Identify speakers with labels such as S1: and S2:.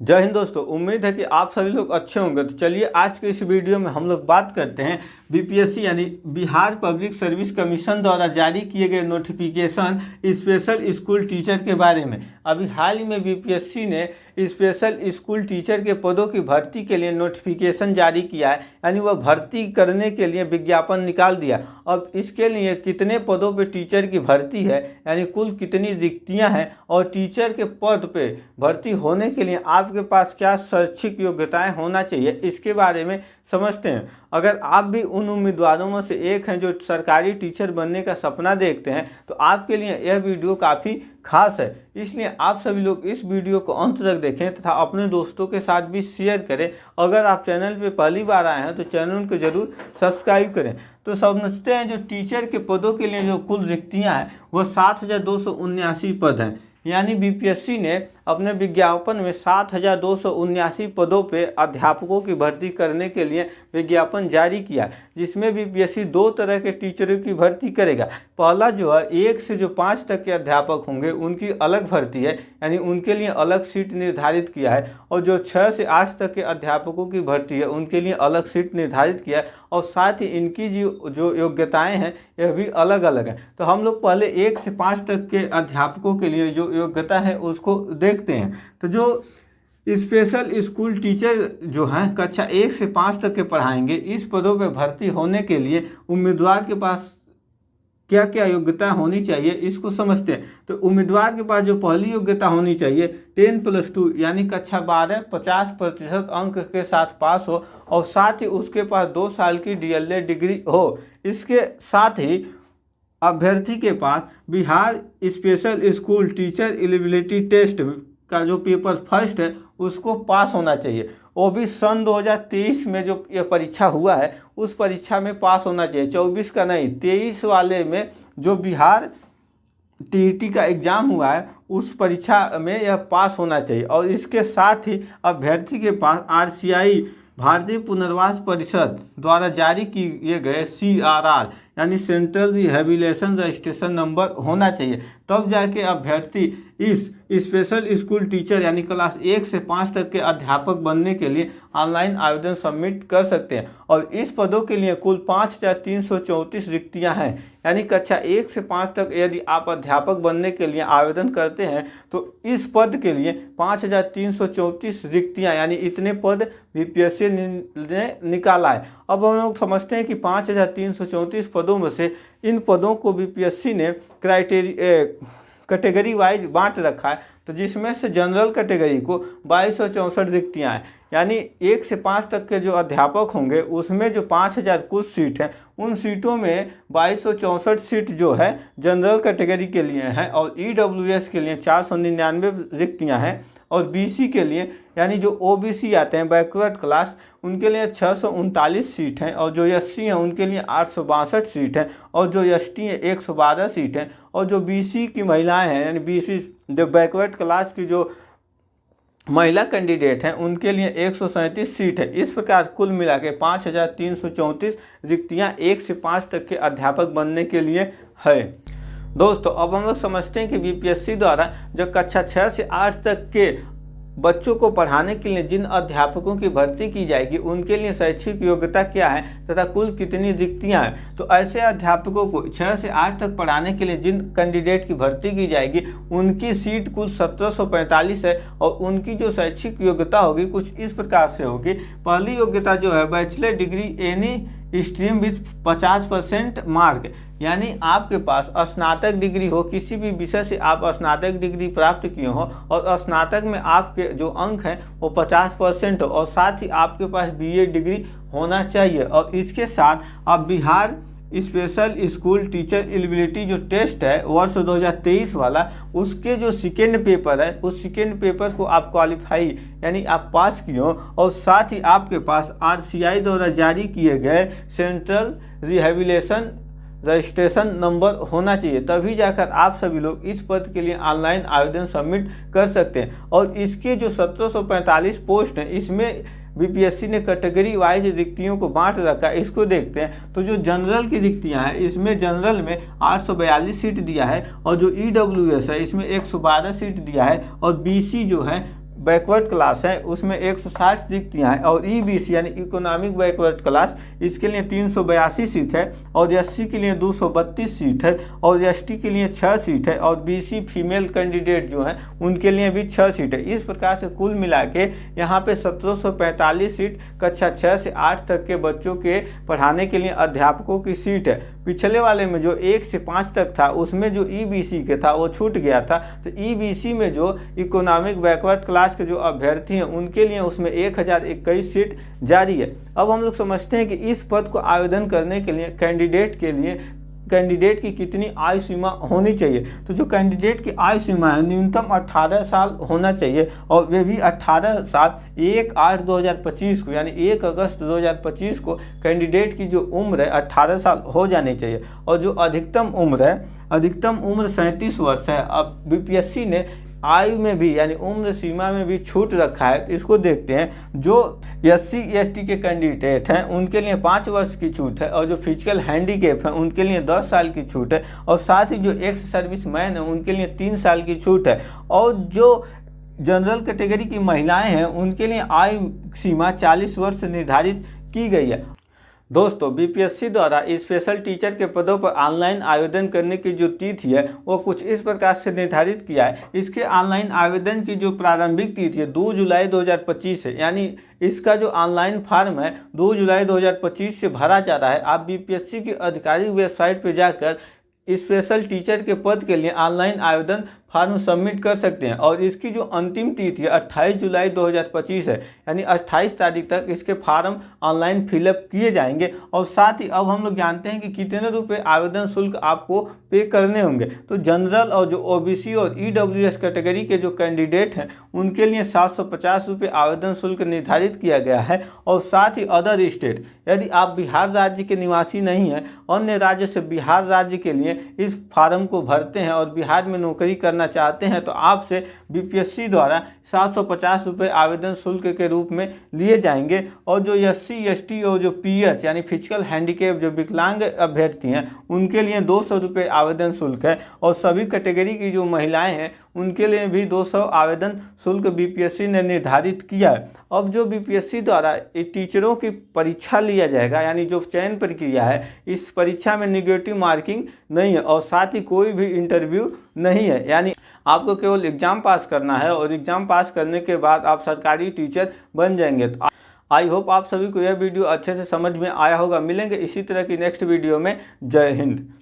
S1: जय हिंद दोस्तों, उम्मीद है कि आप सभी लोग अच्छे होंगे। तो चलिए आज के इस वीडियो में हम लोग बात करते हैं बीपीएससी यानी बिहार पब्लिक सर्विस कमीशन द्वारा जारी किए गए नोटिफिकेशन स्पेशल स्कूल टीचर के बारे में। अभी हाल ही में बीपीएससी ने स्पेशल स्कूल टीचर के पदों की भर्ती के लिए नोटिफिकेशन जारी किया है, यानी वह भर्ती करने के लिए विज्ञापन निकाल दिया। अब इसके लिए कितने पदों पे टीचर की भर्ती है, यानी कुल कितनी रिक्तियां हैं और टीचर के पद पे भर्ती होने के लिए आपके पास क्या शैक्षिक योग्यताएं होना चाहिए, इसके बारे में समझते हैं। अगर आप भी उन उम्मीदवारों में से एक हैं जो सरकारी टीचर बनने का सपना देखते हैं, तो आपके लिए यह वीडियो काफ़ी खास है। इसलिए आप सभी लोग इस वीडियो को अंत तक देखें तथा अपने दोस्तों के साथ भी शेयर करें। अगर आप चैनल पर पहली बार आए हैं तो चैनल को जरूर सब्सक्राइब करें। तो समझते हैं जो टीचर के पदों के लिए जो कुल रिक्तियाँ हैं वह 7,279 पद हैं। यानी बीपीएससी ने अपने विज्ञापन में 7,279 पदों पे अध्यापकों की भर्ती करने के लिए विज्ञापन जारी किया, जिसमें बीपीएससी दो तरह के टीचरों की भर्ती करेगा। पहला जो है 1 से जो 5 तक के अध्यापक होंगे उनकी अलग भर्ती है, यानी उनके लिए अलग सीट निर्धारित किया है। और जो 6 से 8 तक के अध्यापकों की भर्ती है उनके लिए अलग सीट निर्धारित किया है। और साथ ही इनकी जो योग्यताएं हैं यह भी अलग अलग हैं। तो हम लोग पहले 1 से 5 तक के अध्यापकों के लिए जो योग्यता है उसको देखते हैं। तो जो स्पेशल स्कूल टीचर जो हैं कक्षा 1 से 5 तक के पढ़ाएंगे, इस पदों पर भर्ती होने के लिए उम्मीदवार के पास क्या क्या योग्यता होनी चाहिए इसको समझते हैं। तो उम्मीदवार के पास जो पहली योग्यता होनी चाहिए 10+2 यानी कक्षा 12 50% अंक के साथ पास हो, और साथ ही उसके पास 2 साल की डीएलएड डिग्री हो। इसके साथ ही अभ्यर्थी के पास Bihar special school teacher eligibility test का जो पेपर फर्स्ट है उसको पास होना चाहिए। वो भी सन 2023 में जो ये परीक्षा हुआ है उस परीक्षा में पास होना चाहिए। 24 का नहीं, 23 वाले में जो बिहार टीईटी का एग्ज़ाम हुआ है उस परीक्षा में यह पास होना चाहिए। और इसके साथ ही अभ्यर्थी के पास आरसीआई भारतीय पुनर्वास परिषद द्वारा जारी किए गए CRR यानी सेंट्रल रिहेबिलिटेशन रजिस्ट्रेशन नंबर होना चाहिए। तब जाके अभ्यर्थी इस स्पेशल स्कूल टीचर यानी क्लास 1 से 5 तक के अध्यापक बनने के लिए ऑनलाइन आवेदन सबमिट कर सकते हैं। और इस पदों के लिए कुल 5,334 रिक्तियां हैं। यानी कक्षा 1 से 5 तक यदि आप अध्यापक बनने के लिए आवेदन करते हैं तो इस पद के लिए 5,334 रिक्तियां यानी इतने पद बीपीएससी ने निकाला है। अब हम लोग समझते हैं कि 5,334 पदों में से इन पदों को बीपीएससी ने कैटेगरी वाइज बांट रखा है। तो जिसमें से जनरल कैटेगरी को 2264 रिक्तियाँ हैं, यानी 1 से 5 तक के जो अध्यापक होंगे उसमें जो 5,000 कुछ सीट हैं उन सीटों में 2264 सीट जो है जनरल कैटेगरी के लिए है। और ईडब्ल्यूएस के लिए 499 रिक्तियाँ हैं। और बीसी के लिए यानी जो ओबीसी आते हैं बैकवर्ड क्लास उनके लिए 639 सीट हैं। और जो एससी हैं उनके लिए 862 सीट हैं। और जो एसटी हैं 112 सीट हैं। और जो बीसी की महिलाएं हैं यानी बीसी जो बैकवर्ड क्लास की जो महिला कैंडिडेट हैं उनके लिए 137 सीट है। इस प्रकार कुल मिला के 5,334 रिक्तियाँ 1 से 5 तक के अध्यापक बनने के लिए है। दोस्तों अब हम लोग समझते हैं कि बीपीएससी द्वारा जो कक्षा 6 से 8 तक के बच्चों को पढ़ाने के लिए जिन अध्यापकों की भर्ती की जाएगी उनके लिए शैक्षिक योग्यता क्या है तथा कुल कितनी रिक्तियां हैं। तो ऐसे अध्यापकों को 6 से 8 तक पढ़ाने के लिए जिन कैंडिडेट की भर्ती की जाएगी उनकी सीट कुल 1745 है। और उनकी जो शैक्षिक योग्यता होगी कुछ इस प्रकार से होगी। पहली योग्यता जो है bachelor degree any stream with 50% mark, यानी आपके पास स्नातक डिग्री हो, किसी भी विषय से आप स्नातक डिग्री प्राप्त किए हो और स्नातक में आपके जो अंक हैं वो 50% हो। और साथ ही आपके पास बीए डिग्री होना चाहिए। और इसके साथ आप Bihar special school teacher eligibility जो टेस्ट है वर्ष 2023 वाला उसके जो सेकेंड पेपर है उस सेकेंड पेपर को आप क्वालिफाई यानी आप पास किए हो। और साथ ही आपके पास आरसीआई द्वारा जारी किए गए सेंट्रल रिहेबिलिटेशन रजिस्ट्रेशन नंबर होना चाहिए। तभी जाकर आप सभी लोग इस पद के लिए ऑनलाइन आवेदन सबमिट कर सकते हैं। और इसके जो 1745 पोस्ट हैं इसमें बीपीएससी ने कैटेगरी वाइज रिक्तियों को बांट रखा है। इसको देखते हैं तो जो जनरल की रिक्तियां हैं इसमें जनरल में 842 सीट दिया है। और जो ईडब्ल्यूएस है इसमें 112 सीट दिया है। और बीसी जो है बैकवर्ड क्लास है उसमें 160 रिक्तियाँ हैं, और ईबीसी यानी इकोनॉमिक बैकवर्ड क्लास इसके लिए 382 सीट है, और एससी के लिए 232 सीट है, और एसटी के लिए 6 सीट है, और बीसी फीमेल कैंडिडेट जो हैं उनके लिए भी 6 सीट है। इस प्रकार से कुल मिला के यहाँ पे 1745 सीट कक्षा 6 से 8 तक के बच्चों के पढ़ाने के लिए अध्यापकों की सीट है। पिछले वाले में जो 1 से 5 तक था उसमें जो ईबीसी के था वो छूट गया था, तो ईबीसी में जो इकोनॉमिक बैकवर्ड क्लास के जो अभ्यर्थी हैं उनके लिए उसमें 1021 सीट जारी है। अब हम लोग समझते हैं कि इस पद को आवेदन करने के लिए कैंडिडेट की कितनी आयु सीमा होनी चाहिए। तो जो कैंडिडेट की आयु सीमा है न्यूनतम 18 साल होना चाहिए, और वे भी 18 साल 1/8/2025 को यानी 1 अगस्त 2025 को कैंडिडेट की जो उम्र है 18 साल हो जानी चाहिए। और जो अधिकतम उम्र 37 वर्ष है। अब बीपीएससी ने आयु में भी यानी उम्र सीमा में भी छूट रखा है, तो इसको देखते हैं। जो एससी एसटी के कैंडिडेट हैं उनके लिए 5 वर्ष की छूट है, और जो फिजिकल हैंडीकैप हैं उनके लिए 10 साल की छूट है, और साथ ही जो एक्स सर्विस मैन है उनके लिए 3 साल की छूट है, और जो जनरल कैटेगरी की महिलाएं हैं उनके लिए आयु सीमा 40 वर्ष निर्धारित की गई है। दोस्तों, बीपीएससी द्वारा स्पेशल टीचर के पदों पर ऑनलाइन आवेदन करने की जो तिथि है वो कुछ इस प्रकार से निर्धारित किया है। इसके ऑनलाइन आवेदन की जो प्रारंभिक तिथि है 2 जुलाई 2025 है, यानी इसका जो ऑनलाइन फॉर्म है 2 जुलाई 2025 से भरा जा रहा है। आप बीपीएससी की आधिकारिक वेबसाइट पर जाकर स्पेशल टीचर के पद के लिए ऑनलाइन आवेदन फॉर्म सबमिट कर सकते हैं, और इसकी जो अंतिम तिथि है 28 जुलाई 2025 है, यानी 28 तारीख तक इसके फॉर्म ऑनलाइन फिलअप किए जाएंगे। और साथ ही अब हम लोग जानते हैं कि कितने रुपए आवेदन शुल्क आपको पे करने होंगे। तो जनरल और जो ओबीसी और ईडब्ल्यूएस कैटेगरी के जो कैंडिडेट हैं उनके लिए 750 रुपये आवेदन शुल्क निर्धारित किया गया है। और साथ ही अदर स्टेट, यदि आप बिहार राज्य के निवासी नहीं हैं, अन्य राज्य से बिहार राज्य के लिए इस फॉर्म को भरते हैं और बिहार में नौकरी करना चाहते हैं, तो आपसे बीपीएससी द्वारा 750 रुपये आवेदन शुल्क के रूप में लिए जाएंगे। और जो एससी एसटी और जो पीएच यानी फिजिकल हैंडीकैप जो विकलांग अभ्यर्थी हैं उनके लिए 200 रुपये आवेदन शुल्क है, और सभी कैटेगरी की जो महिलाएं हैं उनके लिए भी 200 आवेदन शुल्क बीपीएससी ने निर्धारित किया है। अब जो बीपीएससी द्वारा टीचरों की परीक्षा लिया जाएगा, यानी जो चयन प्रक्रिया है, इस परीक्षा में नेगेटिव मार्किंग नहीं है, और साथ ही कोई भी इंटरव्यू नहीं है, यानी आपको केवल एग्ज़ाम पास करना है, और एग्ज़ाम पास करने के बाद आप सरकारी टीचर बन जाएंगे। तो आई होप आप सभी को यह वीडियो अच्छे से समझ में आया होगा। मिलेंगे इसी तरह की नेक्स्ट वीडियो में। जय हिंद।